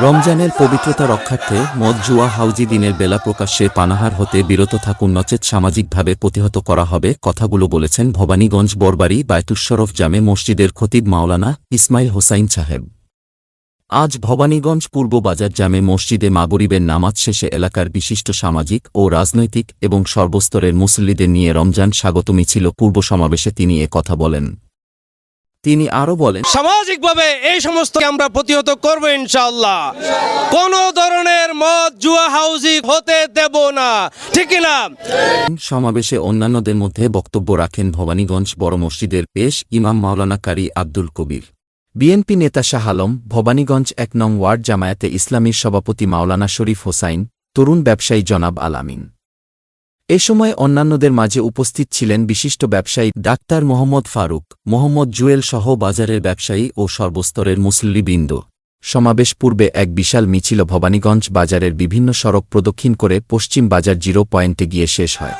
রমজানের পবিত্রতা রক্ষার্থে মদ জুয়া হাউজি দিনের বেলা প্রকাশ্যে পানাহার হতে বিরত থাকুন, নচেত সামাজিকভাবে প্রতিহত করা হবে। কথাগুলো বলেছেন ভবানীগঞ্জ বরবাড়ি বায়তুশরফ জামে মসজিদের খতিব মাওলানা ইসমাইল হোসাইন সাহেব। আজ ভবানীগঞ্জ পূর্ব বাজার জামে মসজিদে মাগরিবের নামাজ শেষে এলাকার বিশিষ্ট সামাজিক ও রাজনৈতিক এবং সর্বস্তরের মুসল্লিদের নিয়ে রমজান স্বাগত মিছিল পূর্ব সমাবেশে তিনি কথা বলেন। তিনি আরও বলেন, সামাজিকভাবে এই সমস্ত আমরা প্রতিহত করব ইনশাআল্লাহ। কোন ধরনের মদ জুয়া হাউজি হতে দেব না, ঠিক না? সমাবেশে অন্যান্যদের মধ্যে বক্তব্য রাখেন ভবানীগঞ্জ বড় মসজিদের পেশ ইমাম মাওলানা কারি আব্দুল কবির, বিএনপি নেতা শাহ আলম, ভবানীগঞ্জ ১ নং ওয়ার্ড জামায়াতে ইসলামীর সভাপতি মাওলানা শরীফ হোসাইন, তরুণ ব্যবসায়ী জনাব আলামিন। এ সময় অন্যান্যদের মাঝে উপস্থিত ছিলেন বিশিষ্ট ব্যবসায়ী ডাক্তার মোহাম্মদ ফারুক, মোহাম্মদ জুয়েল সহ বাজারের ব্যবসায়ী ও সর্বস্তরের মুসল্লিবৃন্দ। সমাবেশ পূর্বে এক বিশাল মিছিল ভবানীগঞ্জ বাজারের বিভিন্ন সড়ক প্রদক্ষিণ করে পশ্চিম বাজার 0 পয়েন্টে গিয়ে শেষ হয়।